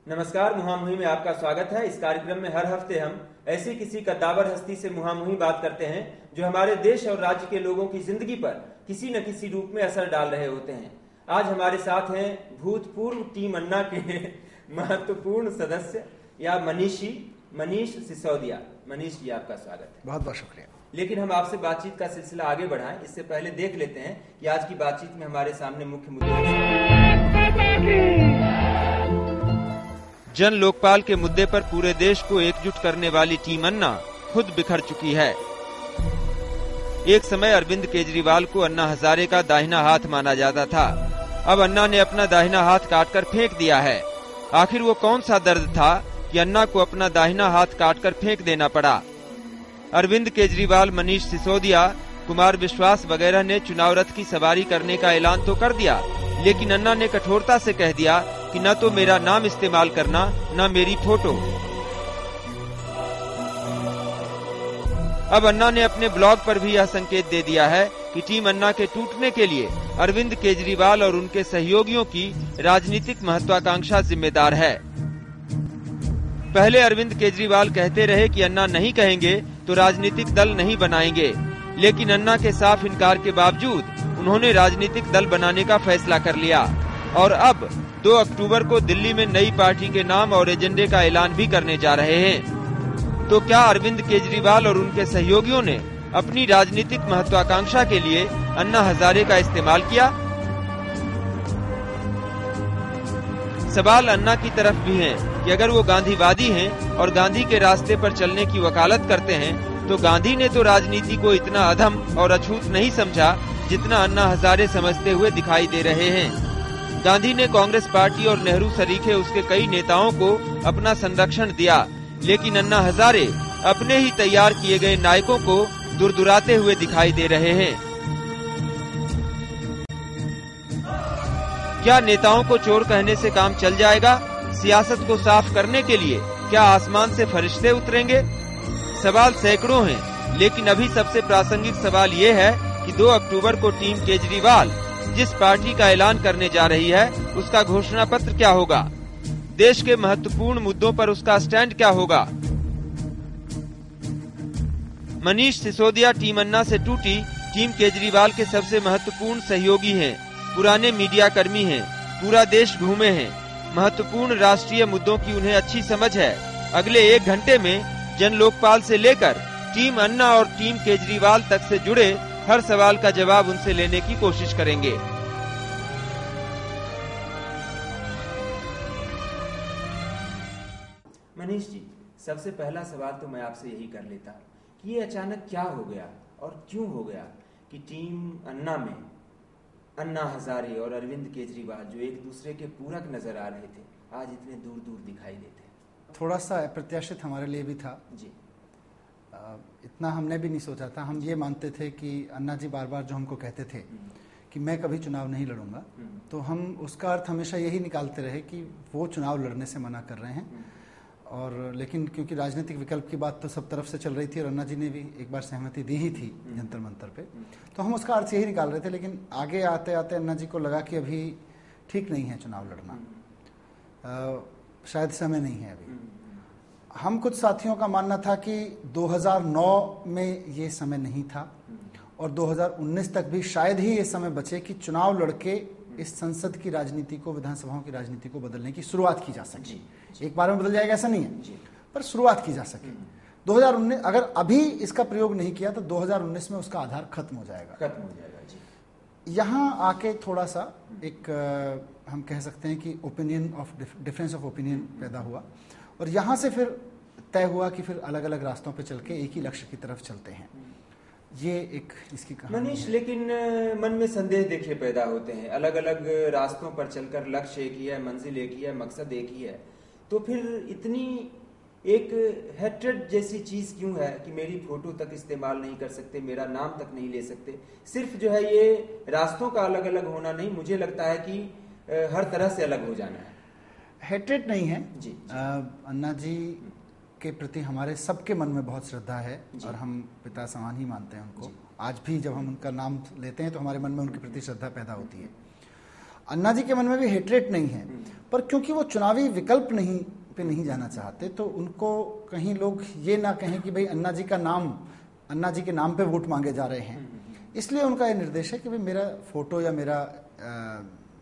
नमस्कार। मुहामुही में आपका स्वागत है। इस कार्यक्रम में हर हफ्ते हम ऐसी किसी कद्दावर हस्ती से मुहामुही बात करते हैं जो हमारे देश और राज्य के लोगों की जिंदगी पर किसी न किसी रूप में असर डाल रहे होते हैं। आज हमारे साथ हैं भूतपूर्व टीम अन्ना के महत्वपूर्ण सदस्य या मनीष सिसोदिया। मनीष जी, आपका स्वागत है। बहुत बहुत शुक्रिया। लेकिन हम आपसे बातचीत का सिलसिला आगे बढ़ाएं, इससे पहले देख लेते हैं कि आज की बातचीत में हमारे सामने मुख्य मुद्दे हैं। जन लोकपाल के मुद्दे पर पूरे देश को एकजुट करने वाली टीम अन्ना खुद बिखर चुकी है। एक समय अरविंद केजरीवाल को अन्ना हजारे का दाहिना हाथ माना जाता था। अब अन्ना ने अपना दाहिना हाथ काटकर फेंक दिया है। आखिर वो कौन सा दर्द था कि अन्ना को अपना दाहिना हाथ काटकर फेंक देना पड़ा? अरविंद केजरीवाल, मनीष सिसोदिया, कुमार विश्वास वगैरह ने चुनाव रथ की सवारी करने का ऐलान तो कर दिया, लेकिन अन्ना ने कठोरता से कह दिया कि न तो मेरा नाम इस्तेमाल करना, न मेरी फोटो। अब अन्ना ने अपने ब्लॉग पर भी यह संकेत दे दिया है कि टीम अन्ना के टूटने के लिए अरविंद केजरीवाल और उनके सहयोगियों की राजनीतिक महत्वाकांक्षा जिम्मेदार है। पहले अरविंद केजरीवाल कहते रहे कि अन्ना नहीं कहेंगे तो राजनीतिक दल नहीं बनाएंगे, लेकिन अन्ना के साफ इनकार के बावजूद उन्होंने राजनीतिक दल बनाने का फैसला कर लिया और अब 2 अक्टूबर को दिल्ली में नई पार्टी के नाम और एजेंडे का ऐलान भी करने जा रहे हैं। तो क्या अरविंद केजरीवाल और उनके सहयोगियों ने अपनी राजनीतिक महत्वाकांक्षा के लिए अन्ना हजारे का इस्तेमाल किया? सवाल अन्ना की तरफ भी है कि अगर वो गांधीवादी हैं और गांधी के रास्ते पर चलने की वकालत करते हैं तो गांधी ने तो राजनीति को इतना अधम और अछूत नहीं समझा जितना अन्ना हजारे समझते हुए दिखाई दे रहे हैं। गांधी ने कांग्रेस पार्टी और नेहरू सरीखे उसके कई नेताओं को अपना संरक्षण दिया, लेकिन अन्ना हजारे अपने ही तैयार किए गए नायकों को दुरदुराते हुए दिखाई दे रहे हैं। क्या नेताओं को चोर कहने से काम चल जाएगा? सियासत को साफ करने के लिए क्या आसमान से फरिश्ते उतरेंगे? सवाल सैकड़ों हैं, लेकिन अभी सबसे प्रासंगिक सवाल ये है कि 2 अक्टूबर को टीम केजरीवाल जिस पार्टी का ऐलान करने जा रही है उसका घोषणा पत्र क्या होगा? देश के महत्वपूर्ण मुद्दों पर उसका स्टैंड क्या होगा? मनीष सिसोदिया टीम अन्ना से टूटी टीम केजरीवाल के सबसे महत्वपूर्ण सहयोगी हैं, पुराने मीडिया कर्मी हैं, पूरा देश घूमे हैं, महत्वपूर्ण राष्ट्रीय मुद्दों की उन्हें अच्छी समझ है। अगले 1 घंटे में जन लोकपाल से लेकर टीम अन्ना और टीम केजरीवाल तक से जुड़े हर सवाल का जवाब उनसे लेने की कोशिश करेंगे। मनीष जी, सबसे पहला सवाल तो मैं आपसे यही कर लेता कि ये अचानक क्या हो गया और क्यों हो गया कि टीम अन्ना में अन्ना हजारे और अरविंद केजरीवाल जो एक दूसरे के पूरक नजर आ रहे थे, आज इतने दूर दूर दिखाई देते हैं। थोड़ा सा अप्रत्याशित हमारे लिए भी था जी। इतना हमने भी नहीं सोचा था। हम ये मानते थे कि अन्ना जी बार बार जो हमको कहते थे कि मैं कभी चुनाव नहीं लड़ूंगा, तो हम उसका अर्थ हमेशा यही निकालते रहे कि वो चुनाव लड़ने से मना कर रहे हैं। और लेकिन क्योंकि राजनीतिक विकल्प की बात तो सब तरफ से चल रही थी और अन्ना जी ने भी एक बार सहमति दी ही थी जंतर मंतर पे, तो हम उसका अर्थ यही निकाल रहे थे। लेकिन आगे आते आते अन्ना जी को लगा कि अभी ठीक नहीं है चुनाव लड़ना, शायद समय नहीं है अभी। हम कुछ साथियों का मानना था कि 2009 में ये समय नहीं था और 2019 तक भी शायद ही ये समय बचे कि चुनाव लड़के इस संसद की राजनीति को, विधानसभाओं की राजनीति को बदलने की शुरुआत की जा सके। एक बार में बदल जाएगा ऐसा नहीं है, पर शुरुआत की जा सके। 2019 अगर अभी इसका प्रयोग नहीं किया तो 2019 में उसका आधार खत्म हो जाएगा जी। यहाँ आके थोड़ा सा एक हम कह सकते हैं कि opinion of difference of opinion पैदा हुआ और यहाँ से फिर तय हुआ कि फिर अलग अलग रास्तों पे चल के एक ही लक्ष्य की तरफ चलते हैं। ये एक इसकी कहानी मनीष, लेकिन मन में संदेह देखिए पैदा होते हैं। अलग अलग रास्तों पर चलकर लक्ष्य एक ही है, मंजिल एक ही है, मकसद एक ही है, तो फिर इतनी एक हेट्रेड जैसी चीज क्यों है कि मेरी फोटो तक इस्तेमाल नहीं कर सकते, मेरा नाम तक नहीं ले सकते? सिर्फ जो है ये रास्तों का अलग अलग होना नहीं, मुझे लगता है कि हर तरह से अलग हो जाना है। हेट्रेड नहीं है जी। अन्ना जी के प्रति हमारे सबके मन में बहुत श्रद्धा है और हम पिता समान ही मानते हैं उनको। आज भी जब हम उनका नाम लेते हैं तो हमारे मन में उनके प्रति श्रद्धा पैदा होती है। अन्ना जी के मन में भी हेट्रेट नहीं है, पर क्योंकि वो चुनावी विकल्प नहीं जाना चाहते, तो उनको कहीं लोग ये ना कहें कि भाई अन्ना जी के नाम पे वोट मांगे जा रहे हैं, इसलिए उनका ये निर्देश है कि भाई मेरा फोटो या मेरा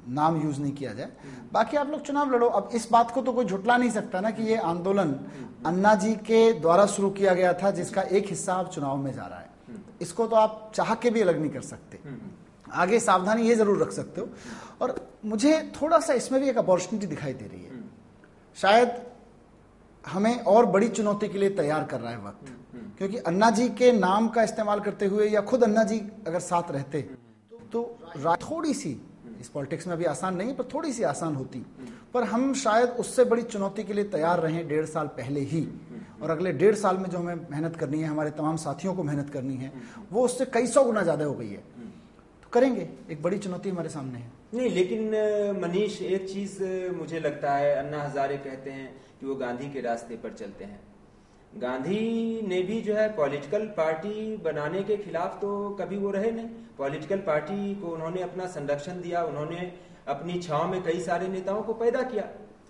नाम यूज नहीं किया जाए। बाकी आप लोग चुनाव लड़ो। अब इस बात को तो कोई झुटला नहीं सकता ना कि ये आंदोलन अन्ना जी के द्वारा शुरू किया गया था, जिसका एक हिस्सा अब चुनाव में जा रहा है। इसको तो आप चाह के भी अलग नहीं कर सकते। आगे सावधानी ये जरूर रख सकते हो। और मुझे थोड़ा सा इसमें भी एक अपॉर्चुनिटी दिखाई दे रही है, शायद हमें और बड़ी चुनौती के लिए तैयार कर रहा है वक्त, क्योंकि अन्ना जी के नाम का इस्तेमाल करते हुए या खुद अन्ना जी अगर साथ रहते तो थोड़ी सी, इस पॉलिटिक्स में अभी आसान नहीं है पर थोड़ी सी आसान होती, पर हम शायद उससे बड़ी चुनौती के लिए तैयार रहें 1.5 साल पहले ही। और अगले 1.5 साल में जो हमें मेहनत करनी है, हमारे तमाम साथियों को मेहनत करनी है, वो उससे कई सौ गुना ज्यादा हो गई है। तो करेंगे, एक बड़ी चुनौती हमारे सामने है। नहीं, लेकिन मनीष, एक चीज मुझे लगता है, अन्ना हजारे कहते हैं कि वो गांधी के रास्ते पर चलते हैं। गांधी ने भी जो है पॉलिटिकल पार्टी बनाने के खिलाफ तो कभी वो रहे नहीं। पॉलिटिकल पार्टी को उन्होंने अपना संरक्षण दिया, उन्होंने अपनी छांव में कई सारे नेताओं को पैदा किया।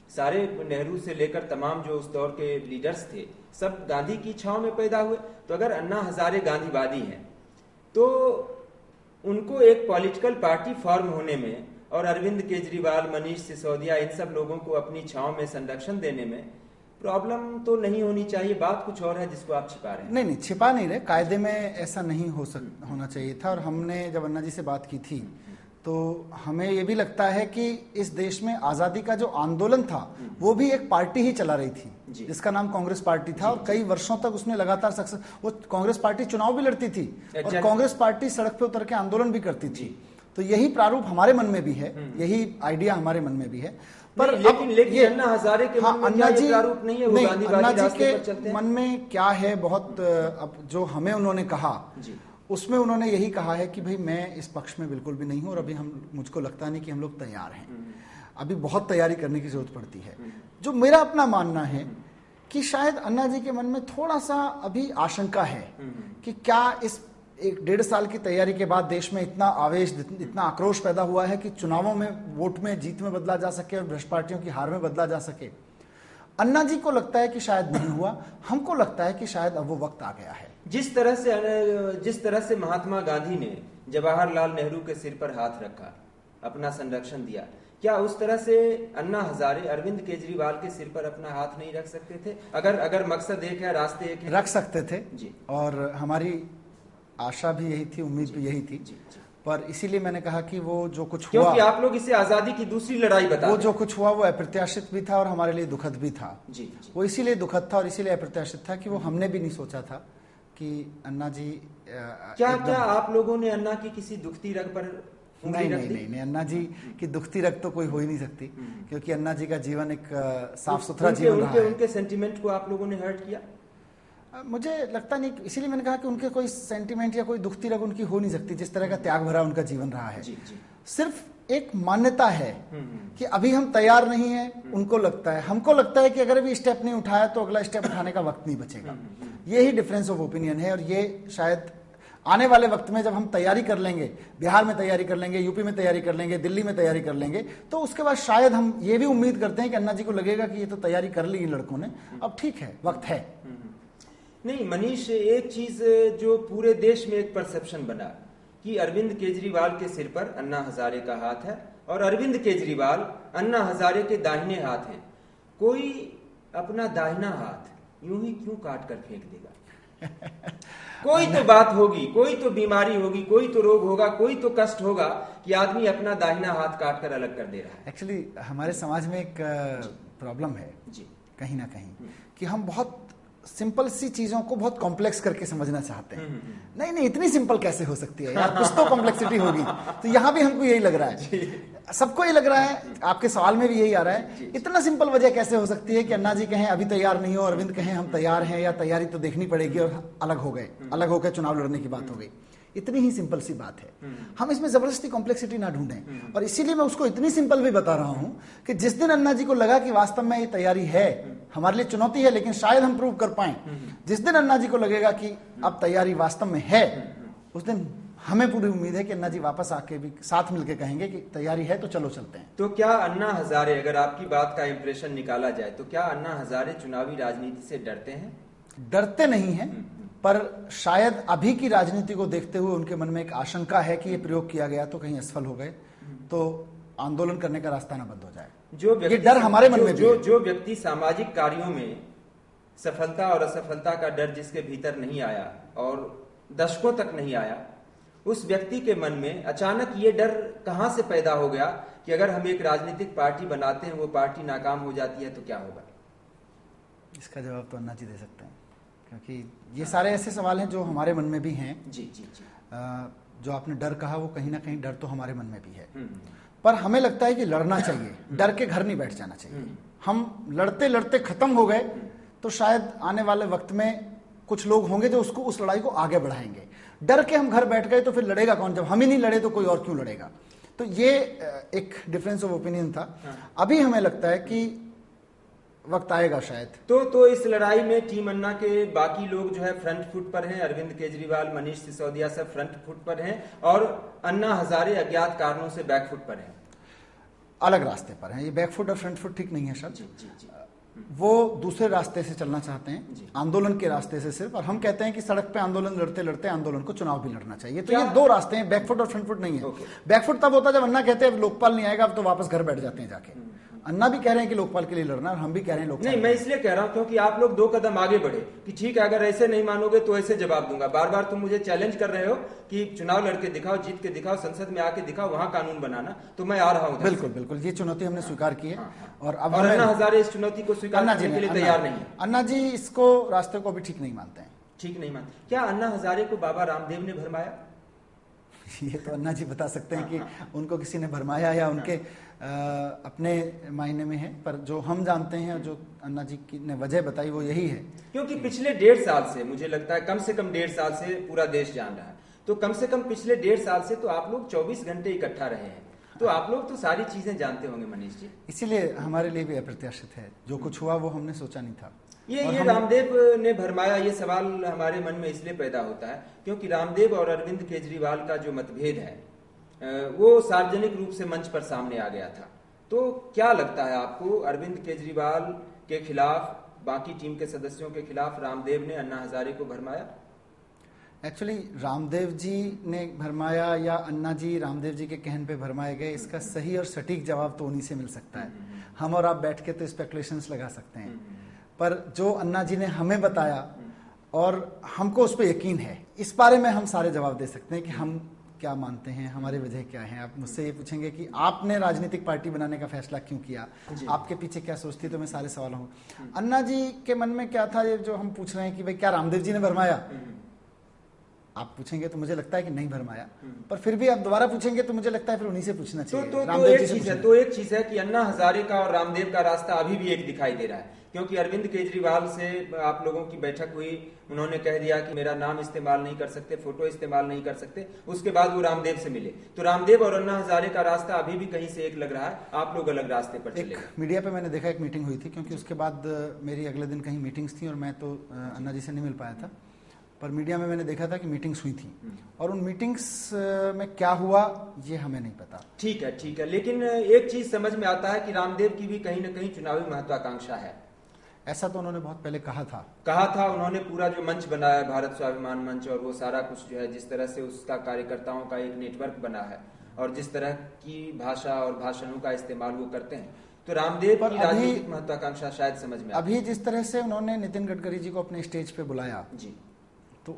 सारे नेहरू से लेकर तमाम जो उस दौर के लीडर्स थे, सब गांधी की छांव में पैदा हुए। तो अगर अन्ना हजारे गांधीवादी हैं तो उनको एक पॉलिटिकल पार्टी फॉर्म होने में और अरविंद केजरीवाल, मनीष सिसोदिया, इन सब लोगों को अपनी छांव में संरक्षण देने में प्रॉब्लम तो नहीं होनी चाहिए। बात कुछ और है जिसको आप छिपा रहे हैं। नहीं, छिपा नहीं रहे, कायदे में ऐसा नहीं होना चाहिए था। और हमने जब अन्ना जी से बात की थी तो हमें ये भी लगता है कि इस देश में आजादी का जो आंदोलन था वो भी एक पार्टी ही चला रही थी, जिसका नाम कांग्रेस पार्टी था। और कई वर्षों तक उसने लगातार सक्सेस, वो कांग्रेस पार्टी चुनाव भी लड़ती थी और कांग्रेस पार्टी सड़क पे उतर के आंदोलन भी करती थी। तो यही प्रारूप हमारे मन में भी है, यही आइडिया हमारे मन में भी है। पर लेकिन अन्ना हजारे के मन में क्या ये प्रारूप नहीं है? वो अन्ना जी के मन में क्या है, बहुत अब जो हमें उन्होंने कहा उसमें उन्होंने यही कहा है कि भाई मैं इस पक्ष में बिल्कुल भी नहीं हूं और अभी मुझको लगता नहीं कि हम लोग तैयार हैं, अभी बहुत तैयारी करने की जरूरत पड़ती है। जो मेरा अपना मानना है कि शायद अन्ना जी के मन में थोड़ा सा अभी आशंका है कि क्या इस 1.5 साल की तैयारी के बाद देश में इतना आवेश, इतना आक्रोश पैदा हुआ है कि चुनावों में वोट में जीत में बदला जा सके और भ्रष्ट पार्टियों की हार में बदला जा सके। अन्ना जी को लगता है कि शायद नहीं हुआ, हमको लगता है कि शायद अब वो वक्त आ गया है। जिस तरह से महात्मा गांधी ने जवाहरलाल नेहरू के सिर पर हाथ रखा, अपना संरक्षण दिया, क्या उस तरह से अन्ना हजारे अरविंद केजरीवाल के सिर पर अपना हाथ नहीं रख सकते थे? अगर मकसद एक है, रास्ते एक है, रख सकते थे जी। और हमारी आशा भी यही थी, उम्मीद भी यही थी। पर इसीलिए मैंने कहा कि वो जो कुछ हुआ, क्योंकि आप लोग इसे आजादी की दूसरी लड़ाई बता, वो जो कुछ हुआ वो अप्रत्याशित भी था और हमारे लिए दुखद भी था जी। वो इसीलिए दुखद था और इसीलिए अप्रत्याशित था कि वो हमने भी नहीं सोचा था कि अन्ना जी क्या आप लोगों ने अन्ना की किसी दुखती रग पर नहीं, अन्ना जी की दुखती रग तो कोई हो ही नहीं सकती, क्योंकि अन्ना जी का जीवन एक साफ सुथरा जीवन रहा है। उनके सेंटिमेंट को आप लोगों ने हर्ट किया? मुझे लगता नहीं, इसीलिए मैंने कहा कि उनके कोई सेंटिमेंट या कोई दुखती रग उनकी हो नहीं सकती। जिस तरह का त्याग भरा उनका जीवन रहा है, सिर्फ एक मान्यता है कि अभी हम तैयार नहीं है। उनको लगता है, हमको लगता है कि अगर अभी स्टेप नहीं उठाया तो अगला स्टेप उठाने का वक्त नहीं बचेगा। यही डिफरेंस ऑफ ओपिनियन है। और ये शायद आने वाले वक्त में जब हम तैयारी कर लेंगे, बिहार में तैयारी कर लेंगे, यूपी में तैयारी कर लेंगे, दिल्ली में तैयारी कर लेंगे, तो उसके बाद शायद हम ये भी उम्मीद करते हैं कि अन्ना जी को लगेगा कि ये तो तैयारी कर ली इन लड़कों ने, अब ठीक है, वक्त है। नहीं मनीष, एक चीज जो पूरे देश में एक परसेप्शन बना कि अरविंद केजरीवाल के सिर पर अन्ना हजारे का हाथ है और अरविंद केजरीवाल अन्ना हजारे के दाहिने हाथ हैं। कोई अपना दाहिना हाथ यूं ही क्यों काट कर फेंक देगा? कोई तो बात होगी, कोई तो बीमारी होगी, कोई तो रोग होगा, कोई तो कष्ट होगा कि आदमी अपना दाहिना हाथ काट कर अलग कर दे रहा है। एक्चुअली हमारे समाज में एक प्रॉब्लम है जी, कहीं ना कहीं, कि हम बहुत सिंपल सी चीजों को बहुत कॉम्प्लेक्स करके समझना चाहते हैं। नहीं, इतनी सिंपल कैसे हो सकती है यार, कुछ तो कॉम्प्लेक्सिटी होगी। तो यहाँ भी हमको यही लग रहा है, सबको ये लग रहा है, आपके सवाल में भी यही आ रहा है। इतना सिंपल वजह कैसे हो सकती है कि अन्ना जी कहें अभी तैयार नहीं हो, अरविंद कहें हम तैयार हैं, या तैयारी तो देखनी पड़ेगी और अलग हो गए, अलग होकर चुनाव लड़ने की बात हो गई। इतनी ही सिंपल सी बात है, हम इसमें जबरदस्ती कॉम्प्लेक्सिटी ना ढूंढें। और इसीलिए मैं उसको इतनी सिंपल भी बता रहा हूं कि जिस दिन अन्ना जी को लगा कि वास्तव में ये तैयारी है, हमारे लिए चुनौती है लेकिन शायद हम प्रूव कर पाए, जिस दिन अन्ना जी को लगेगा कि अब तैयारी वास्तव में है, उस दिन हमें पूरी उम्मीद है कि अन्ना जी वापस आके भी साथ मिलके कहेंगे कि तैयारी है तो चलो चलते हैं। तो क्या अन्ना हजारे, अगर आपकी बात का इंप्रेशन निकाला जाए, तो क्या अन्ना हजारे चुनावी राजनीति से डरते हैं? डरते नहीं हैं, पर शायद अभी की राजनीति को देखते हुए उनके मन में एक आशंका है कि ये प्रयोग किया गया तो कहीं असफल हो गए तो आंदोलन करने का रास्ता ना बंद हो जाए। ये डर हमारे मन में भी है। जो व्यक्ति सामाजिक कार्यों में सफलता और असफलता का डर जिसके भीतर नहीं आया और दशकों तक नहीं आया, उस व्यक्ति के मन में अचानक ये डर कहां से पैदा हो गया कि अगर हम एक राजनीतिक पार्टी बनाते हैं, वो पार्टी नाकाम हो जाती है तो क्या होगा? इसका जवाब तो अन्ना जी दे सकते हैं, क्योंकि ये सारे ऐसे सवाल हैं जो हमारे मन में भी हैं। जी जी जी। जो आपने डर कहा वो कहीं ना कहीं डर तो हमारे मन में भी है, पर हमें लगता है कि लड़ना चाहिए, डर के घर नहीं बैठ जाना चाहिए। हम लड़ते लड़ते खत्म हो गए तो शायद आने वाले वक्त में कुछ लोग होंगे जो उस लड़ाई को आगे बढ़ाएंगे। डर के हम घर बैठ गए तो फिर लड़ेगा कौन? जब हम ही नहीं लड़े तो कोई और क्यों लड़ेगा? तो ये एक डिफरेंस ऑफ ओपिनियन था। अभी हमें लगता है कि वक्त आएगा शायद। तो इस लड़ाई में टीम अन्ना के बाकी लोग जो है फ्रंट फुट पर हैं। अरविंद केजरीवाल, मनीष सिसोदिया सब फ्रंट फुट पर हैं और अन्ना हजारे अज्ञात कारणों से बैक फुट पर हैं, अलग रास्ते पर हैं। ये बैक फुट और फ्रंट फुट ठीक नहीं है सर। जी जी जी। वो दूसरे रास्ते से चलना चाहते हैं, आंदोलन के रास्ते से सिर्फ। और हम कहते हैं कि सड़क पे आंदोलन लड़ते लड़ते आंदोलन को चुनाव भी लड़ना चाहिए। तो ये दो रास्ते हैं, बैकफुट और फ्रंट फुट नहीं है। बैकफुट तब होता है जब अन्ना कहते हैं लोकपाल नहीं आएगा अब तो वापस घर बैठ जाते हैं जाके। अन्ना भी कह रहे हैं कि लोकपाल के लिए लड़ना, और हम भी कह रहे हैं लोकपाल। नहीं, मैं इसलिए कह रहा हूं क्योंकि आप लोग 2 कदम आगे बढ़े कि ठीक है, अगर ऐसे नहीं मानोगे तो ऐसे जवाब दूंगा। बार बार तुम मुझे चैलेंज कर रहे हो कि चुनाव लड़के दिखाओ, जीत के दिखाओ, संसद में आके दिखाओ, वहां कानून बनाना, तो मैं आ रहा हूं। बिल्कुल बिल्कुल, ये चुनौती हमने स्वीकार की है। और अब अन्ना हजारे इस चुनौती को स्वीकार करने के लिए तैयार नहीं है। अन्ना जी इसको रास्ते को भी ठीक नहीं मानते हैं। ठीक नहीं मानते? क्या अन्ना हजारे को बाबा रामदेव ने भरमाया? ये तो अन्ना जी बता सकते हैं कि उनको किसी ने भरमाया या उनके अपने मायने में है, पर जो हम जानते हैं, जो अन्ना जी ने वजह बताई वो यही है। क्योंकि पिछले 1.5 साल से, मुझे लगता है कम से कम 1.5 साल से पूरा देश जान रहा है, तो कम से कम पिछले 1.5 साल से तो आप लोग 24 घंटे इकट्ठा रहे हैं, तो आप लोग तो सारी चीजें जानते होंगे मनीष जी। इसीलिए हमारे लिए भी अप्रत्याशित है, जो कुछ हुआ वो हमने सोचा नहीं था। ये रामदेव ने भरमाया, ये सवाल हमारे मन में इसलिए पैदा होता है क्योंकि रामदेव और अरविंद केजरीवाल का जो मतभेद है वो सार्वजनिक रूप से मंच पर सामने आ गया था। तो क्या लगता है आपको, अरविंद केजरीवाल के खिलाफ, बाकी टीम के सदस्यों के खिलाफ रामदेव ने अन्ना हजारे को भरमाया? एक्चुअली रामदेव जी ने भरमाया या अन्ना जी रामदेव जी के कहने पे भरमाए गए, इसका सही और सटीक जवाब तो उन्हीं से मिल सकता है। हम और आप बैठ के तो स्पेकुलेशंस लगा सकते हैं, पर जो अन्ना जी ने हमें बताया और हमको उस पर यकीन है, इस बारे में हम सारे जवाब दे सकते हैं कि हम क्या मानते हैं, हमारी वजह क्या है। आप मुझसे ये पूछेंगे कि आपने राजनीतिक पार्टी बनाने का फैसला क्यों किया, आपके पीछे क्या सोचती, तो मैं सारे सवालों को। अन्ना जी के मन में क्या था, ये जो हम पूछ रहे हैं कि भाई क्या रामदेव जी ने भरमाया, आप पूछेंगे तो मुझे लगता है कि नहीं भरमाया, पर फिर भी आप दोबारा पूछेंगे तो मुझे लगता है फिर उन्हीं से पूछना चाहिए। तो एक चीज है कि अन्ना हजारे का और रामदेव का रास्ता अभी भी एक दिखाई दे रहा है, क्योंकि अरविंद केजरीवाल से आप लोगों की बैठक हुई, उन्होंने कह दिया कि मेरा नाम इस्तेमाल नहीं कर सकते, फोटो इस्तेमाल नहीं कर सकते, उसके बाद वो रामदेव से मिले। तो रामदेव और अन्ना हजारे का रास्ता अभी भी कहीं से एक लग रहा है, आप लोग अलग रास्ते पर चले। मीडिया पे मैंने देखा एक मीटिंग हुई थी, क्योंकि उसके बाद मेरी अगले दिन कहीं मीटिंग्स थी और मैं तो अन्ना जी से नहीं मिल पाया था, पर मीडिया में मैंने देखा था कि मीटिंग्स हुई थी, और उन मीटिंग्स में क्या हुआ ये हमें नहीं पता। ठीक है, लेकिन एक चीज समझ में आता है कि रामदेव की भी कहीं ना कहीं चुनावी महत्वाकांक्षा है। ऐसा तो उन्होंने बहुत पहले कहा था। उन्होंने पूरा जो मंच बनाया, भारत स्वाभिमान मंच, और वो सारा कुछ जो है, जिस तरह से उसका कार्यकर्ताओं का एक नेटवर्क बना है और जिस तरह की भाषा और भाषणों का इस्तेमाल वो करते हैं, तो रामदेव की राजनीतिक महत्वाकांक्षा शायद समझ में अभी जिस तरह से उन्होंने नितिन गडकरी जी को अपने स्टेज पे बुलाया जी, तो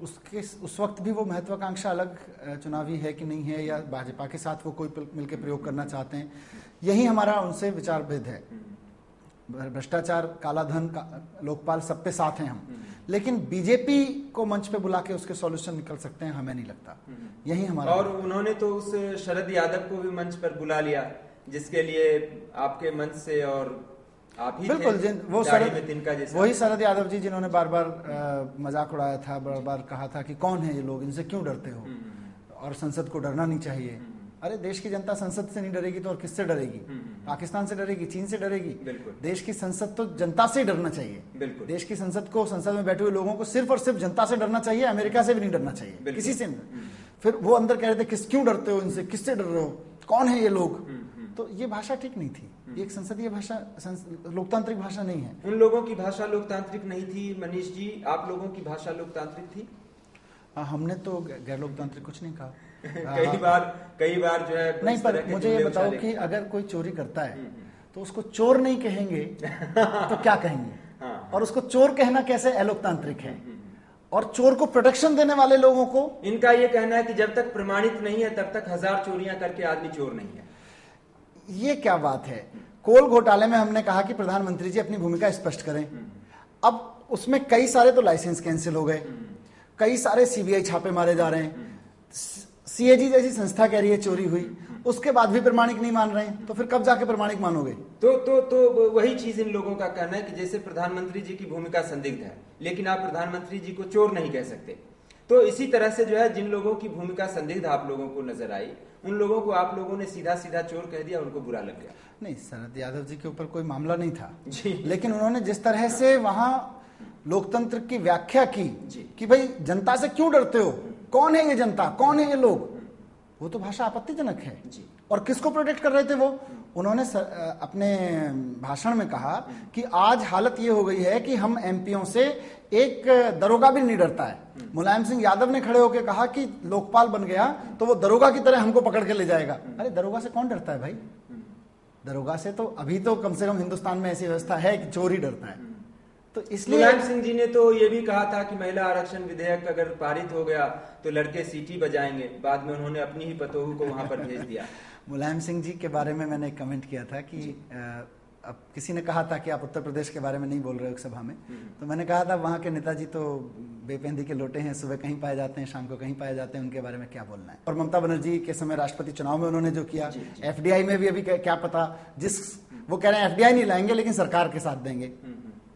उस वक्त भी वो महत्वाकांक्षा अलग चुनावी है कि नहीं है, या भाजपा के साथ वो कोई मिलकर प्रयोग करना चाहते हैं, यही हमारा उनसे विचार भेद है। भ्रष्टाचार, काला धन, लोकपाल, सब पे साथ हैं हम, लेकिन बीजेपी को मंच पे बुला के उसके सॉल्यूशन निकल सकते हैं, हमें नहीं लगता। यही हमारा। और उन्होंने तो उस शरद यादव को भी मंच पर बुला लिया, जिसके लिए आपके मंच से और आप ही बिल्कुल वो वही शरद यादव जी जिन्होंने बार बार मजाक उड़ाया था, बार बार कहा था कि कौन है ये लोग, इनसे क्यों डरते हो, और संसद को डरना नहीं चाहिए। अरे देश की जनता संसद से नहीं डरेगी तो और किससे डरेगी? पाकिस्तान से डरेगी, चीन से डरेगी? देश की संसद तो जनता से ही डरना चाहिए। देश की संसद को, संसद में बैठे हुए लोगों को सिर्फ और सिर्फ जनता से डरना चाहिए, अमेरिका से भी नहीं डरना चाहिए, किसी से नहीं। फिर वो अंदर कह रहे थे क्यों डरते हो इनसे, किससे डर रहे हो, कौन है ये लोग। तो ये भाषा ठीक नहीं थी, ये एक संसदीय भाषा, लोकतांत्रिक भाषा नहीं है। उन लोगों की भाषा लोकतांत्रिक नहीं थी मनीष जी, आप लोगों की भाषा लोकतांत्रिक थी? हमने तो गैर लोकतांत्रिक कुछ नहीं कहा। कई बार जो है नहीं, पर मुझे ये बताओ कि अगर कोई चोरी करता है तो उसको चोर नहीं कहेंगे तो क्या कहेंगे? और उसको चोर कहना कैसे अलोकतांत्रिक है? और चोर को प्रोटेक्शन देने वाले लोगों को, इनका ये कहना है कि जब तक प्रमाणित नहीं है तब तक 1000 चोरियां करके आदमी चोर नहीं है। ये क्या बात है? कोल घोटाले में हमने कहा कि प्रधानमंत्री जी अपनी भूमिका स्पष्ट करें। अब उसमें कई सारे तो लाइसेंस कैंसिल हो गए, कई सारे सीबीआई छापे मारे जा रहे हैं, सीएजी जैसी संस्था कह रही है चोरी हुई, उसके बाद भी प्रमाणिक नहीं मान रहे हैं, तो फिर कब जाके प्रमाणिक मानोगे? तो वही चीज इन लोगों का कहना है कि जैसे प्रधानमंत्री जी की भूमिका संदिग्ध है, लेकिन आप प्रधानमंत्री जी को चोर नहीं कह सकते। तो इसी तरह से जो है जिन लोगों की भूमिका संदिग्ध आप लोगों को नजर आई, उन लोगों को आप लोगों ने सीधा सीधा चोर कह दिया, उनको बुरा लग गया। नहीं, शरद यादव जी के ऊपर कोई मामला नहीं था जी, लेकिन उन्होंने जिस तरह से वहां लोकतंत्र की व्याख्या की कि भाई जनता से क्यों डरते हो, कौन है ये जनता, कौन है ये लोग, वो तो भाषा आपत्तिजनक है जी। और किसको प्रोटेक्ट कर रहे थे वो? उन्होंने अपने भाषण में कहा कि आज हालत ये हो गई है कि हम एमपीओं से एक दरोगा भी नहीं डरता है। मुलायम सिंह यादव ने खड़े होकर कहा कि लोकपाल बन गया तो वो दरोगा की तरह हमको पकड़ के ले जाएगा। अरे दरोगा से कौन डरता है भाई? दरोगा से तो अभी तो कम से कम हिंदुस्तान में ऐसी व्यवस्था है कि चोर ही डरता है। तो इसलिए मुलायम सिंह जी ने तो ये भी कहा था कि महिला आरक्षण विधेयक अगर पारित हो गया तो लड़के सीटी बजाएंगे। बाद में उन्होंने अपनी ही पतोहू को वहां पर भेज दिया। मुलायम सिंह जी के बारे में मैंने कमेंट किया था कि अब किसी ने कहा था कि आप उत्तर प्रदेश के बारे में नहीं बोल रहे हो सभा में, तो मैंने कहा था वहां के नेताजी तो बेपेंदी के लोटे हैं, सुबह कहीं पाए जाते हैं, शाम को कहीं पाए जाते हैं, उनके बारे में क्या बोलना है। और ममता बनर्जी के समय राष्ट्रपति चुनाव में उन्होंने जो किया, एफडीआई में भी अभी क्या पता, जिस वो कह रहे हैं एफडीआई नहीं लाएंगे लेकिन सरकार के साथ देंगे।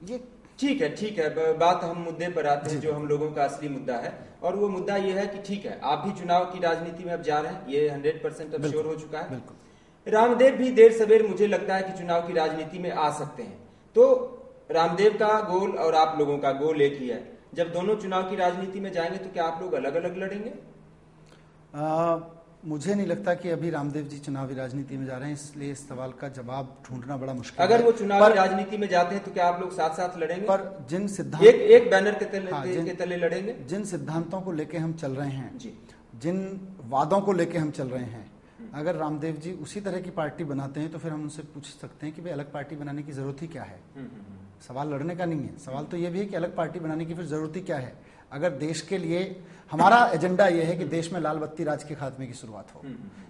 ये ठीक है। बात हम मुद्दे पर आते हैं जो हम लोगों का असली मुद्दा है, और वो मुद्दा ये है कि ठीक है आप भी चुनाव की राजनीति में अब जा रहे हैं, ये 100% अब श्योर हो चुका है। रामदेव भी देर सवेर मुझे लगता है कि चुनाव की राजनीति में आ सकते हैं। तो रामदेव का गोल और आप लोगों का गोल एक ही है। जब दोनों चुनाव की राजनीति में जाएंगे तो क्या आप लोग अलग अलग लड़ेंगे? मुझे नहीं लगता कि अभी रामदेव जी चुनावी राजनीति में जा रहे हैं, इसलिए इस सवाल का जवाब ढूंढना बड़ा मुश्किल है। अगर वो चुनावी राजनीति में जाते हैं तो क्या आप लोग साथ साथ लड़ेंगे? पर जिन सिद्धांत एक बैनर के तले लड़ेंगे, जिन सिद्धांतों को लेके हम चल रहे हैं जी, जिन वादों को लेके हम चल रहे हैं, अगर रामदेव जी उसी तरह की पार्टी बनाते हैं तो फिर हम उनसे पूछ सकते हैं कि भाई अलग पार्टी बनाने की जरूरत ही क्या है। सवाल लड़ने का नहीं है, सवाल तो ये भी है कि अलग पार्टी बनाने की फिर जरूरत ही क्या है। अगर देश के लिए हमारा एजेंडा यह है कि देश में लाल बत्ती राज के खात्मे की शुरुआत हो,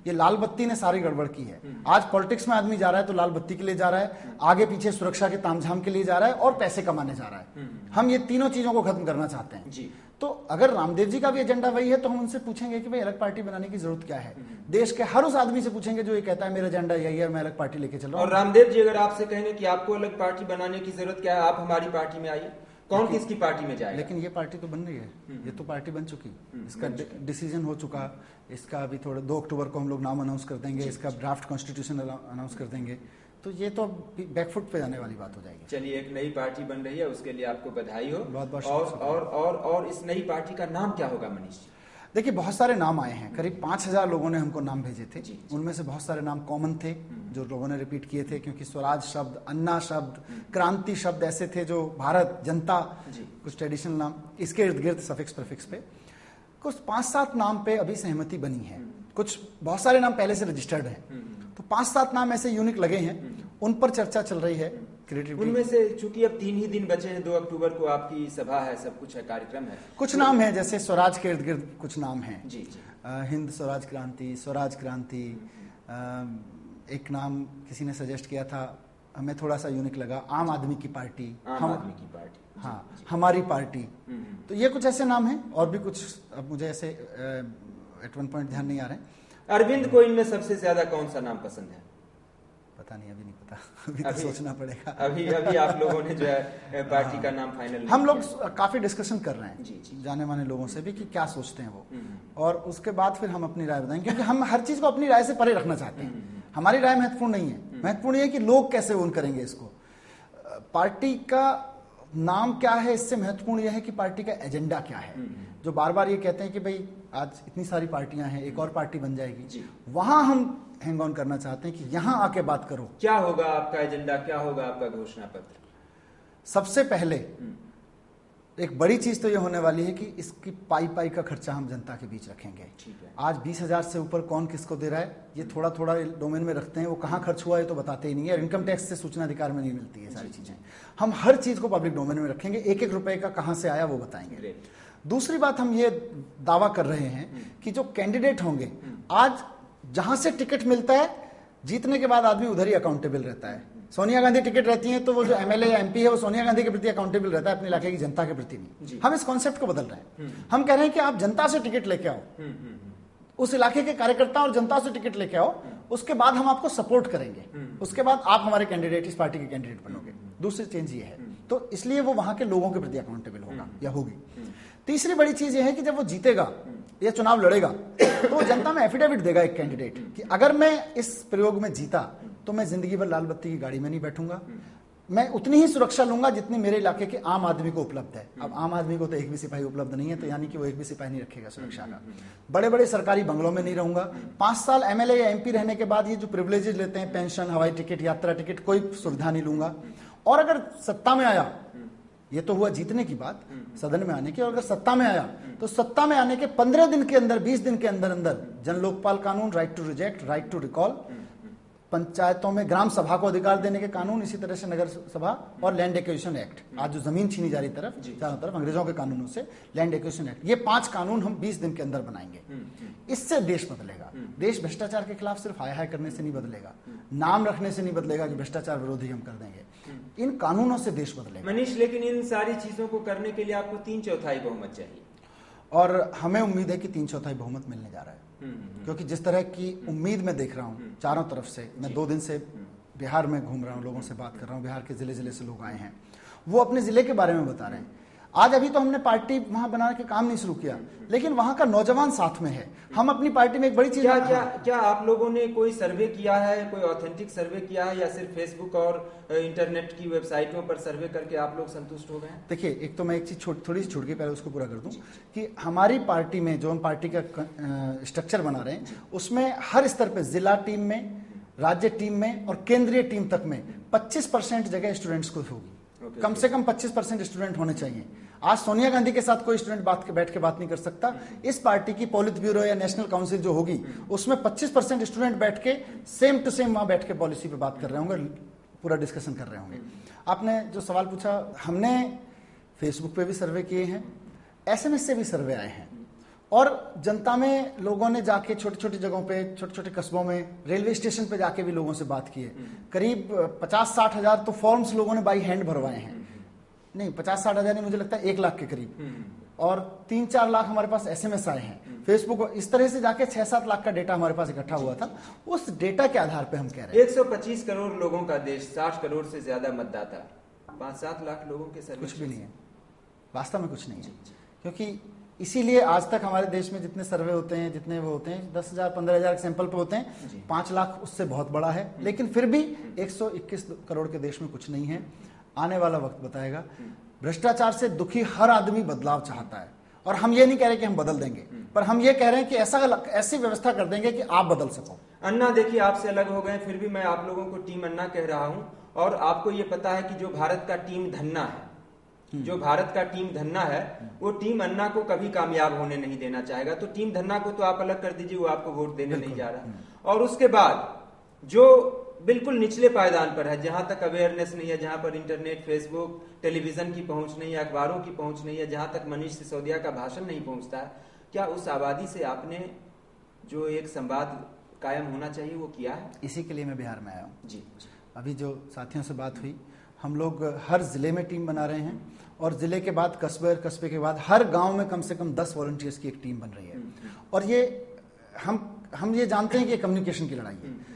ये लाल बत्ती ने सारी गड़बड़ की है। आज पॉलिटिक्स में आदमी जा रहा है तो लाल बत्ती के लिए जा रहा है, आगे पीछे सुरक्षा के तामझाम के लिए जा रहा है और पैसे कमाने जा रहा है। हम ये तीनों चीजों को खत्म करना चाहते हैं जी। तो अगर रामदेव जी का भी एजेंडा वही है तो हम उनसे पूछेंगे कि भाई अलग पार्टी बनाने की जरूरत क्या है। देश के हर उस आदमी से पूछेंगे जो ये कहता है मेरा एजेंडा यही है, मैं अलग पार्टी लेके चल रहा हूं। और रामदेव जी अगर आपसे कहेंगे कि आपको अलग पार्टी बनाने की जरूरत क्या है, आप हमारी पार्टी में आइए, कौन किसकी पार्टी में जाएगा? लेकिन ये पार्टी तो बन रही है, ये तो पार्टी बन चुकी, इसका डिसीजन हो चुका, इसका अभी थोड़ा 2 अक्टूबर को हम लोग नाम अनाउंस कर देंगे, इसका ड्राफ्ट कॉन्स्टिट्यूशन अनाउंस कर देंगे, तो ये तो बैकफुट पे जाने वाली बात हो जाएगी। चलिए, एक नई पार्टी बन रही है, उसके लिए आपको बधाई हो। बहुत बहुत और इस नई पार्टी का नाम क्या होगा मनीष? देखिए, बहुत सारे नाम आए हैं, करीब 5000 लोगों ने हमको नाम भेजे थे। उनमें से बहुत सारे नाम कॉमन थे जो लोगों ने रिपीट किए थे, क्योंकि स्वराज शब्द, अन्ना शब्द, क्रांति शब्द ऐसे थे जो भारत, जनता, कुछ ट्रेडिशनल नाम, इसके इर्द गिर्द सफिक्स प्रीफिक्स पे कुछ 5-7 नाम पे अभी सहमति बनी है। कुछ बहुत सारे नाम पहले से रजिस्टर्ड हैं, तो 5-7 नाम ऐसे यूनिक लगे हैं, उन पर चर्चा चल रही है। उनमें से चूंकि अब 3 ही दिन बचे हैं, 2 अक्टूबर को आपकी सभा है, सब कुछ है, कार्यक्रम है, कुछ नाम है जैसे स्वराज के इर्द गिर्द कुछ नाम है जी। हिंद स्वराज क्रांति, एक नाम किसी ने सजेस्ट किया था, हमें थोड़ा सा यूनिक लगा, आम आदमी की पार्टी, हाँ, हमारी पार्टी। तो ये कुछ ऐसे नाम हैं, और भी कुछ अब मुझे ऐसे एट वन पॉइंट ध्यान नहीं आ रहे। अरविंद को इनमें सबसे ज्यादा कौन सा नाम पसंद है? पता नहीं, अभी नहीं पता, अभी तो सोचना पड़ेगा। अभी आप लोगों ने जो है पार्टी का नाम फाइनल, हम लोग काफी डिस्कशन कर रहे हैं जी, जाने माने लोगों से भी कि क्या सोचते हैं वो, और उसके बाद फिर हम अपनी राय बताएंगे, क्योंकि हम हर चीज को अपनी राय से परे रखना चाहते हैं। हमारी राय महत्वपूर्ण नहीं है, महत्वपूर्ण ये है कि लोग कैसे ओन करेंगे इसको। पार्टी का नाम क्या है, इससे महत्वपूर्ण यह है कि पार्टी का एजेंडा क्या है। जो बार बार ये कहते हैं कि भाई आज इतनी सारी पार्टियां हैं, एक और पार्टी बन जाएगी, वहां हम हैंग ऑन करना चाहते हैं कि यहां आके बात करो। क्या होगा आपका एजेंडा, क्या होगा आपका घोषणा पत्र? सबसे पहले एक बड़ी चीज तो ये होने वाली है कि इसकी पाई पाई का खर्चा हम जनता के बीच रखेंगे। आज 20,000 से ऊपर कौन किसको दे रहा है, ये थोड़ा थोड़ा डोमेन में रखते हैं, वो कहाँ खर्च हुआ है तो बताते ही नहीं है। इनकम टैक्स से सूचना अधिकार में नहीं मिलती है सारी चीजें। हम हर चीज को पब्लिक डोमेन में रखेंगे, एक एक रुपए का कहाँ से आया वो बताएंगे। दूसरी बात, हम ये दावा कर रहे हैं कि जो कैंडिडेट होंगे, आज जहां से टिकट मिलता है जीतने के बाद आदमी उधर ही अकाउंटेबल रहता है। सोनिया गांधी टिकट रहती है तो वो जो एमएलए या एमपी है वो सोनिया गांधी के प्रति अकाउंटेबल रहता है, अपने इलाके की जनता के प्रति नहीं। हम इस कॉन्सेप्ट को बदल रहे हैं। हम कह रहे हैं कि आप जनता से टिकट लेके आओ, उस इलाके के कार्यकर्ता और जनता से टिकट लेके आओ, उसके बाद हम आपको सपोर्ट करेंगे, उसके बाद आप हमारे कैंडिडेट, इस पार्टी के कैंडिडेट बनोगे। दूसरी चेंज ये है, तो इसलिए वो वहां के लोगों के प्रति अकाउंटेबल होगा या होगी। तीसरी बड़ी चीज ये है कि जब वो जीतेगा या चुनाव लड़ेगा तो जनता में एफिडेविट देगा एक कैंडिडेट कि अगर मैं इस प्रयोग में जीता तो मैं जिंदगी भर लाल बत्ती की गाड़ी में नहीं बैठूंगा, मैं उतनी ही सुरक्षा लूंगा जितनी मेरे इलाके के आम आदमी को उपलब्ध है। अब आम आदमी को तो एक भी सिपाही उपलब्ध नहीं है, तो यानी कि वो एक भी सिपाही नहीं रखेगा सुरक्षा का। बड़े बड़े सरकारी बंगलों में नहीं रहूंगा। 5 साल एमएलए या एमपी रहने के बाद ये जो प्रिविलेजेस लेते हैं, पेंशन, हवाई टिकट, यात्रा टिकट, कोई सुविधा नहीं लूंगा। और अगर सत्ता में आया, ये तो हुआ जीतने की बात, सदन में आने की, और अगर सत्ता में आया तो सत्ता में आने के 15 दिन के अंदर, 20 दिन के अंदर अंदर जन लोकपाल कानून, right to reject, right to recall, पंचायतों में ग्राम सभा को अधिकार देने के कानून, इसी तरह से नगर सभा और लैंड एक्विजिशन एक्ट, आज जो जमीन छीनी जा रही चारों तरफ अंग्रेजों के कानूनों से, लैंड एक्विजिशन एक्ट, ये 5 कानून हम 20 दिन के अंदर बनाएंगे। इससे देश बदलेगा। देश भ्रष्टाचार के खिलाफ सिर्फ हाय हाय करने से नहीं बदलेगा, नाम रखने से नहीं बदलेगा कि भ्रष्टाचार विरोधी हम कर देंगे। इन कानूनों से देश बदलेगा। मनीष, लेकिन इन सारी चीजों को करने के लिए आपको 3/4 बहुमत चाहिए, और हमें उम्मीद है कि 3/4 बहुमत मिलने जा रहा है। क्योंकि जिस तरह की उम्मीद मैं देख रहा हूँ चारों तरफ से, मैं 2 दिन से बिहार में घूम रहा हूँ, लोगों से बात कर रहा हूँ, बिहार के जिले जिले से लोग आए हैं, वो अपने जिले के बारे में बता रहे हैं। आज अभी तो हमने पार्टी वहां बनाने के काम नहीं शुरू किया, लेकिन वहां का नौजवान साथ में है। हम अपनी पार्टी में एक बड़ी चीज, क्या आप लोगों ने कोई सर्वे किया है, कोई ऑथेंटिक सर्वे किया है, या सिर्फ फेसबुक और इंटरनेट की वेबसाइटों पर सर्वे करके आप लोग संतुष्ट हो गए? देखिए, एक तो मैं एक चीज थोड़ी सी छोड़ के पहले उसको पूरा कर दूं कि हमारी पार्टी में जो हम पार्टी का स्ट्रक्चर बना रहे हैं, उसमें हर स्तर पर, जिला टीम में, राज्य टीम में और केंद्रीय टीम तक में 25% जगह स्टूडेंट्स को होगी। कम से कम 25% स्टूडेंट होने चाहिए। आज सोनिया गांधी के साथ कोई स्टूडेंट बैठ के बात नहीं कर सकता। इस पार्टी की पॉलिट ब्यूरो या नेशनल काउंसिल जो होगी, उसमें 25% स्टूडेंट बैठ के सेम टू सेम वहां बैठ के पॉलिसी पे बात कर रहे होंगे, पूरा डिस्कशन कर रहे होंगे। आपने जो सवाल पूछा, हमने फेसबुक पे भी सर्वे किए हैं, SMS से भी सर्वे आए हैं, और जनता में लोगों ने जाके छोटी छोटी जगहों पे, छोटे छोटे कस्बों में, रेलवे स्टेशन पे जाके भी लोगों से बात की है। करीब 50-60 हजार तो फॉर्म्स लोगों ने बाई हैंड भरवाए हैं। नहीं, 50-60 हजार नहीं, मुझे लगता है 1 लाख के करीब, और 3-4 लाख हमारे पास SMS आए हैं। फेसबुक, इस तरह से जाके 6-7 लाख का डेटा हमारे पास इकट्ठा हुआ था। उस डेटा के आधार पे हम कह रहे हैं 125 करोड़ लोगों का देश, 60 करोड़ से ज्यादा मतदाता, 5-7 लाख लोगों के सर्वे कुछ भी नहीं है, वास्तव में कुछ नहीं है। क्योंकि इसीलिए आज तक हमारे देश में जितने सर्वे होते हैं, जितने वो होते हैं, 10,000 15,000 सैंपल पे होते हैं, 5 लाख उससे बहुत बड़ा है। लेकिन फिर भी 121 करोड़ के देश में कुछ नहीं है। आने वाला वक्त बताएगा। भ्रष्टाचार से दुखी हर आदमी बदलाव चाहता है, और हम ये नहीं कह रहे कि हम बदल देंगे, पर हम ये कह रहे हैं कि ऐसी व्यवस्था कर देंगे कि आप बदल सको। अन्ना, देखिए, आपसे अलग हो गए, फिर भी मैं आप लोगों को टीम अन्ना कह रहा हूं, और आपको ये पता है कि जो भारत का टीम धन्ना है, जो भारत का टीम धन्ना है, वो टीम अन्ना को कभी कामयाब होने नहीं देना चाहेगा। तो टीम धन्ना को तो आप अलग कर दीजिए, वो आपको वोट देने नहीं जा रहा। और उसके बाद जो बिल्कुल निचले पायदान पर है, जहां तक अवेयरनेस नहीं है, जहां पर इंटरनेट, फेसबुक, टेलीविजन की पहुंच नहीं है, अखबारों की पहुंच नहीं है, जहां तक मनीष सिसोदिया का भाषण नहीं पहुंचता है, क्या उस आबादी से आपने जो एक संवाद कायम होना चाहिए वो किया है? इसी के लिए मैं बिहार में आया हूँ जी। अभी जो साथियों से बात हुई, हम लोग हर जिले में टीम बना रहे हैं, और जिले के बाद कस्बे, और कस्बे के बाद हर गांव में कम से कम 10 वॉलंटियर्स की एक टीम बन रही है। और ये हम ये जानते हैं कि कम्युनिकेशन की लड़ाई है।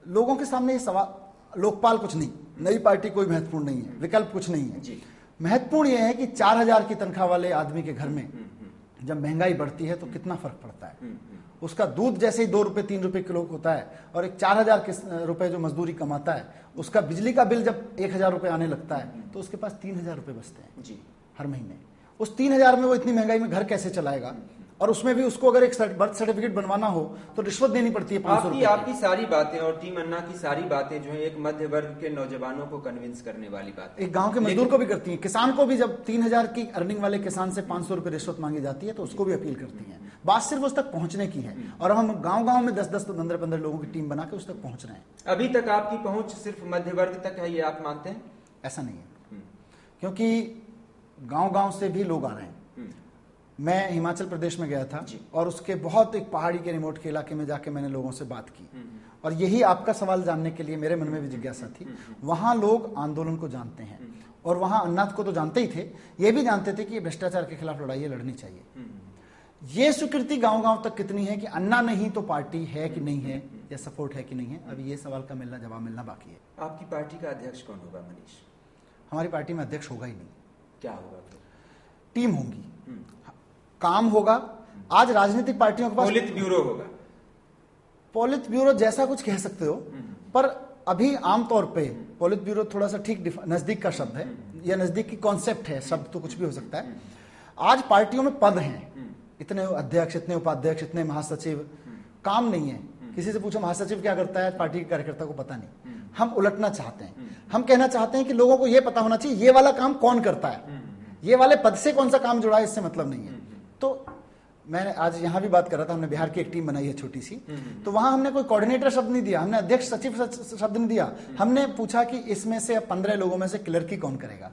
लोगों के सामने ये सवाल, लोकपाल कुछ नहीं, नई पार्टी कोई महत्वपूर्ण नहीं है, विकल्प कुछ नहीं है। महत्वपूर्ण यह है कि 4,000 की तनख्वाह वाले आदमी के घर में जब महंगाई बढ़ती है तो कितना फर्क पड़ता है। उसका दूध जैसे ही 2 रुपए 3 रुपए किलो होता है, और एक 4,000 रुपए जो मजदूरी कमाता है, उसका बिजली का बिल जब 1,000 रुपए आने लगता है, तो उसके पास 3,000 रुपए बचते हैं हर महीने। उस 3,000 में वो इतनी महंगाई में घर कैसे चलाएगा? और उसमें भी उसको अगर एक बर्थ सर्टिफिकेट बनवाना हो तो रिश्वत देनी पड़ती है 500 रुपए। आपकी सारी बातें और टीम अन्ना की सारी बातें जो है एक मध्य वर्ग के नौजवानों को कन्विंस करने वाली बात है, एक गांव के मजदूर को भी करती है। किसान को भी जब 3,000 की अर्निंग वाले किसान से 500 रुपए रिश्वत मांगी जाती है तो उसको भी अपील करती है। बात सिर्फ उस तक पहुंचने की है और हम गांव-गांव में 10-10 तो 15-15 लोगों की टीम बना के उस तक पहुंच रहे हैं। अभी तक आपकी पहुंच सिर्फ मध्य वर्ग तक है, ये आप मानते हैं? ऐसा नहीं है, क्योंकि गांव-गांव से भी लोग आ रहे हैं। मैं हिमाचल प्रदेश में गया था और उसके बहुत एक पहाड़ी के रिमोट के इलाके में जाके मैंने लोगों से बात की और यही आपका सवाल जानने के लिए मेरे मन में भी जिज्ञासा थी। वहां लोग आंदोलन को जानते हैं और वहां अन्ना को तो जानते ही थे, ये भी जानते थे कि ये भ्रष्टाचार के खिलाफ लड़ाई लड़नी चाहिए। ये स्वीकृति गांव-गांव तक कितनी है कि अन्ना नहीं तो पार्टी है कि नहीं है या सपोर्ट है कि नहीं है, अभी ये सवाल का जवाब मिलना बाकी है। आपकी पार्टी का अध्यक्ष कौन होगा मनीष? हमारी पार्टी में अध्यक्ष होगा ही नहीं। क्या होगा? टीम होगी, काम होगा। आज राजनीतिक पार्टियों के पास पोलित ब्यूरो होगा। पोलित ब्यूरो जैसा कुछ कह सकते हो, पर अभी आमतौर पे पोलित ब्यूरो थोड़ा सा ठीक नजदीक का शब्द है या नजदीक की कॉन्सेप्ट है, शब्द तो कुछ भी हो सकता है। आज पार्टियों में पद हैं, इतने अध्यक्ष, इतने उपाध्यक्ष, इतने महासचिव, काम नहीं है। किसी से पूछो महासचिव क्या करता है, पार्टी के कार्यकर्ता को पता नहीं। हम उलटना चाहते हैं, हम कहना चाहते हैं कि लोगों को यह पता होना चाहिए ये वाला काम कौन करता है, ये वाले पद से कौन सा काम जुड़ा है, इससे मतलब नहीं है। तो मैं आज यहां भी बात कर रहा था, हमने बिहार की एक टीम बनाई है छोटी सी, तो वहां हमने कोई कोऑर्डिनेटर शब्द नहीं दिया, हमने अध्यक्ष सचिव शब्द नहीं दिया। हमने पूछा कि इसमें से 15 लोगों में से क्लर्की कौन करेगा।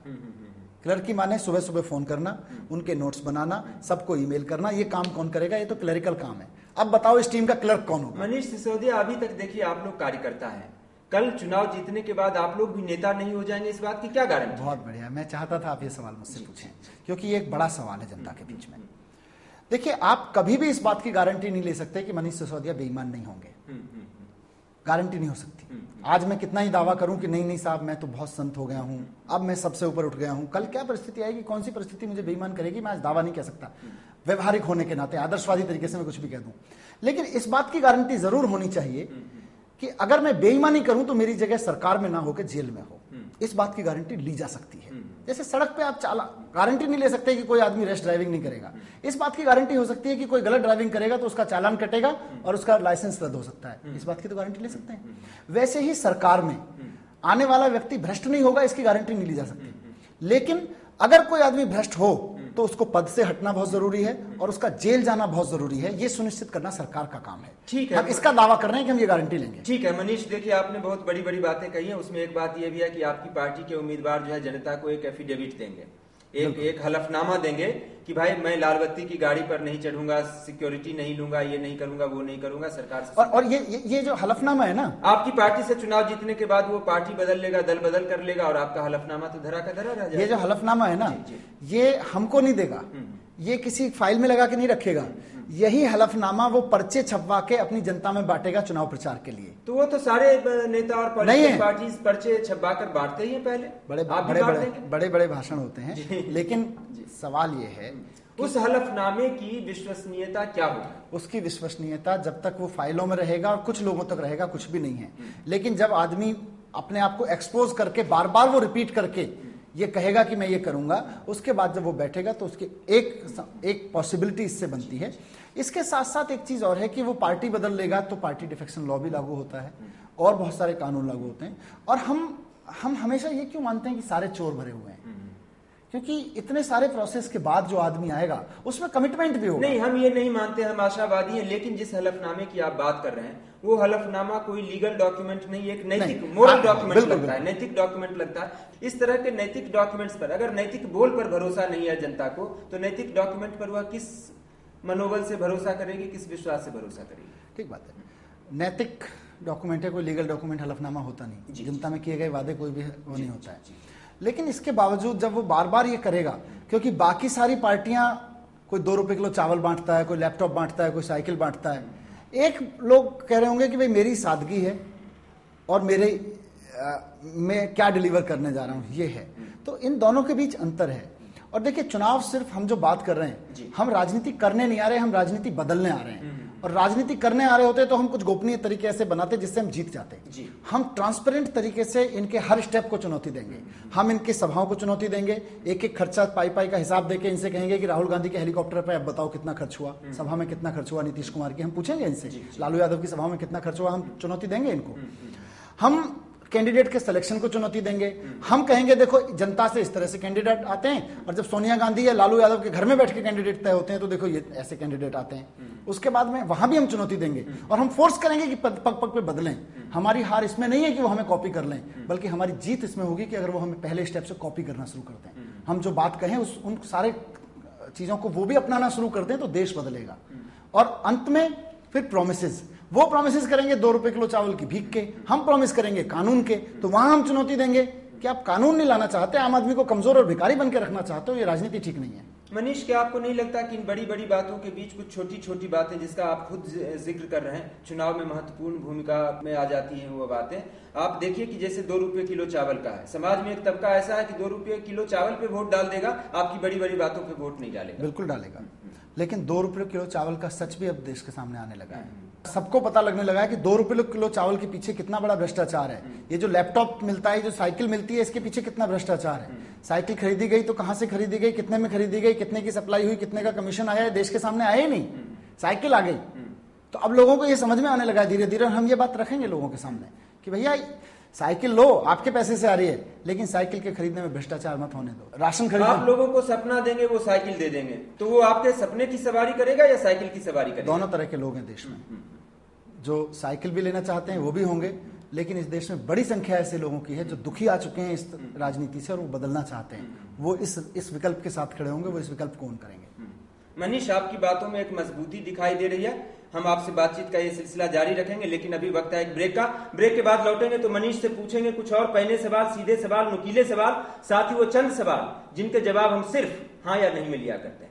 क्लर्की माने सुबह सुबह फोन करना, उनके नोट्स बनाना, सबको ईमेल करना, ये काम कौन करेगा? ये तो क्लरिकल काम है। अब बताओ इस टीम का क्लर्क कौन होगा? मनीष सिसोदिया, अभी तक देखिए आप लोग कार्यकर्ता हैं, कल चुनाव जीतने के बाद आप लोग भी नेता नहीं हो जाएंगे, इस बात की क्या गारंटी? बहुत बढ़िया, मैं चाहता था आप ये सवाल मुझसे पूछें, क्योंकि ये एक बड़ा सवाल है जनता के बीच में। देखिए, आप कभी भी इस बात की गारंटी नहीं ले सकते कि मनीष सिसोदिया बेईमान नहीं होंगे, गारंटी नहीं हो सकती। आज मैं कितना ही दावा करूं कि नहीं नहीं साहब मैं तो बहुत संत हो गया हूं, अब मैं सबसे ऊपर उठ गया हूं, कल क्या परिस्थिति आएगी, कौन सी परिस्थिति मुझे बेईमान करेगी, मैं आज दावा नहीं कह सकता। व्यवहारिक होने के नाते, आदर्शवादी तरीके से मैं कुछ भी कह दूं, लेकिन इस बात की गारंटी जरूर होनी चाहिए कि अगर मैं बेईमानी करूं तो मेरी जगह सरकार में ना होकर जेल में हो। इस बात की गारंटी ली जा सकती है। जैसे सड़क पे आप गारंटी नहीं ले सकते कि कोई आदमी रैश ड्राइविंग नहीं करेगा, इस बात की गारंटी हो सकती है कि कोई गलत ड्राइविंग करेगा तो उसका चालान कटेगा और उसका लाइसेंस रद्द हो सकता है, इस बात की तो गारंटी ले सकते हैं। वैसे ही सरकार में आने वाला व्यक्ति भ्रष्ट नहीं होगा, इसकी गारंटी नहीं ली जा सकती। लेकिन अगर कोई आदमी भ्रष्ट हो तो उसको पद से हटना बहुत जरूरी है और उसका जेल जाना बहुत जरूरी है, ये सुनिश्चित करना सरकार का काम है। ठीक है, हम इसका दावा कर रहे हैं कि हम ये गारंटी लेंगे। ठीक है मनीष, देखिए आपने बहुत बड़ी बड़ी बातें कही हैं, उसमें एक बात ये भी है कि आपकी पार्टी के उम्मीदवार जो है जनता को एक एफिडेविट देंगे, एक हलफनामा देंगे कि भाई मैं लाल बत्ती की गाड़ी पर नहीं चढ़ूंगा, सिक्योरिटी नहीं लूंगा, ये नहीं करूंगा, वो नहीं करूंगा, सरकार से। और ये जो हलफनामा है ना, आपकी पार्टी से चुनाव जीतने के बाद वो पार्टी बदल लेगा, दल बदल कर लेगा और आपका हलफनामा तो धरा का धरा रह जाएगा। ये जो हलफनामा है ना, ये हमको नहीं देगा, ये किसी फाइल में लगा के नहीं रखेगा, यही हलफनामा वो पर्चे छपवा के अपनी जनता में बांटेगा चुनाव प्रचार के लिए। तो वो तो सारे नेता और पॉलिटिकल पार्टी पर्चे छपवा कर बांटते ही हैं पहले, बड़े बड़े भाषण होते हैं, लेकिन सवाल ये है उस हलफनामे की विश्वसनीयता क्या होगी? उसकी विश्वसनीयता जब तक वो फाइलों में रहेगा और कुछ लोगों तक रहेगा कुछ भी नहीं है, लेकिन जब आदमी अपने आप को एक्सपोज करके बार बार वो रिपीट करके ये कहेगा कि मैं ये करूंगा, उसके बाद जब वो बैठेगा तो उसकी एक पॉसिबिलिटी इससे बनती है। इसके साथ साथ एक चीज और है कि वो पार्टी बदल लेगा तो पार्टी डिफेक्शन लॉ भी लागू होता है और बहुत सारे कानून लागू होते हैं। और हम हमेशा ये क्यों मानते हैं कि सारे चोर भरे हुए हैं? क्योंकि इतने सारे प्रोसेस के बाद जो आदमी आएगा उसमें कमिटमेंट भी होगा। नहीं, हम ये नहीं मानते, हम आशावादी हैं, लेकिन जिस हलफनामे की आप बात कर रहे हैं वो हलफनामा कोई लीगल डॉक्यूमेंट नहीं, एक नैतिक मोरल डॉक्यूमेंट लगता है, नैतिक डॉक्यूमेंट लगता है। इस तरह के नैतिक डॉक्यूमेंट्स पर अगर नैतिक बोल पर भरोसा नहीं है जनता को, तो नैतिक डॉक्यूमेंट पर वह किस मनोबल से भरोसा करेगी, किस विश्वास से भरोसा करेगी? ठीक बात है, नैतिक डॉक्यूमेंट है, कोई लीगल डॉक्यूमेंट हलफनामा होता नहीं, जनता में किए गए वादे कोई भी वो नहीं होता है। लेकिन इसके बावजूद जब वो बार बार ये करेगा, क्योंकि बाकी सारी पार्टियां कोई 2 रुपए किलो चावल बांटता है, कोई लैपटॉप बांटता है, कोई साइकिल बांटता है, एक लोग कह रहे होंगे कि भाई मेरी सादगी है और मैं क्या डिलीवर करने जा रहा हूं ये है। तो इन दोनों के बीच अंतर है। और देखिए, चुनाव सिर्फ हम जो बात कर रहे हैं, हम राजनीति करने नहीं आ रहे, हम राजनीति बदलने आ रहे हैं। और राजनीति करने आ रहे होते तो हम कुछ गोपनीय तरीके ऐसे बनाते जिससे हम जीत जाते। हम ट्रांसपेरेंट तरीके से इनके हर स्टेप को चुनौती देंगे, हम इनकी सभाओं को चुनौती देंगे, एक एक खर्चा पाई का हिसाब देके इनसे कहेंगे कि राहुल गांधी के हेलीकॉप्टर पर अब बताओ कितना खर्च हुआ, सभा में कितना खर्च हुआ नीतीश कुमार की, हम पूछेंगे इनसे, लालू यादव की सभा में कितना खर्च हुआ, हम चुनौती देंगे इनको। हम कैंडिडेट के सिलेक्शन को चुनौती देंगे, हम कहेंगे देखो जनता से इस तरह से कैंडिडेट आते हैं और जब सोनिया गांधी या लालू यादव के घर में बैठ के कैंडिडेट तय होते हैं तो देखो ये ऐसे कैंडिडेट आते हैं। उसके बाद में वहां भी हम चुनौती देंगे और हम फोर्स करेंगे कि पग पग पे बदलें। हमारी हार इसमें नहीं है कि वो हमें कॉपी कर लें, बल्कि हमारी जीत इसमें होगी कि अगर वो हमें पहले स्टेप से कॉपी करना शुरू करते हैं, हम जो बात कहें उन सारे चीजों को वो भी अपनाना शुरू करते हैं तो देश बदलेगा। और अंत में फिर प्रोमिसेस, वो प्रोमिस करेंगे 2 रुपए किलो चावल की भीख के, हम प्रॉमिस करेंगे कानून के, तो वहां हम चुनौती देंगे कि आप कानून नहीं लाना चाहते, आम आदमी को कमजोर और भिखारी बन के रखना चाहते हो, ये राजनीति ठीक नहीं है। मनीष, क्या आपको नहीं लगता कि इन बड़ी बड़ी बातों के बीच कुछ छोटी छोटी बातें जिसका आप खुद जिक्र कर रहे हैं, चुनाव में महत्वपूर्ण भूमिका में आ जाती हैं वो बातें? आप देखिए कि जैसे 2 रुपए किलो चावल का है, समाज में एक तबका ऐसा है कि 2 रुपए किलो चावल पे वोट डाल देगा, आपकी बड़ी बड़ी बातों पे वोट नहीं डालेगा। बिल्कुल डालेगा, लेकिन 2 रुपए किलो चावल का सच भी अब देश के सामने आने लगा है। सबको पता लगने लगा है कि 2 रुपए किलो चावल के पीछे कितना बड़ा भ्रष्टाचार है। ये जो लैपटॉप मिलता है, जो साइकिल मिलती है, इसके पीछे कितना भ्रष्टाचार है। साइकिल खरीदी गई तो कहां से खरीदी गई, कितने में खरीदी गई, कितने की सप्लाई हुई, कितने का कमीशन आया, देश के सामने आया ही नहीं, साइकिल आ गई। तो अब लोगों को ये समझ में आने लगा है धीरे धीरे, हम ये बात रखेंगे लोगों के सामने कि भैया साइकिल लो, आपके पैसे से आ रही है, लेकिन साइकिल के खरीदने में भ्रष्टाचार मत होने दो। राशन खरीदो, आप लोगों को सपना देंगे, वो साइकिल दे देंगे, तो वो आपके सपने की सवारी करेगा या साइकिल की सवारी करेगा? दोनों तरह के लोग हैं देश में, जो साइकिल भी लेना चाहते हैं वो भी होंगे, लेकिन इस देश में बड़ी संख्या ऐसे लोगों की है जो दुखी आ चुके हैं इस राजनीति से और वो बदलना चाहते हैं। वो इस विकल्प के साथ खड़े होंगे, वो इस विकल्प को ओन करेंगे। मनीष, आपकी बातों में एक मजबूती दिखाई दे रही है। हम आपसे बातचीत का ये सिलसिला जारी रखेंगे, लेकिन अभी वक्त है एक ब्रेक का। ब्रेक के बाद लौटेंगे तो मनीष से पूछेंगे कुछ और पहले सवाल, सीधे सवाल, नुकीले सवाल, साथ ही वो चंद सवाल जिनके जवाब हम सिर्फ हाँ या नहीं में लिया करते हैं।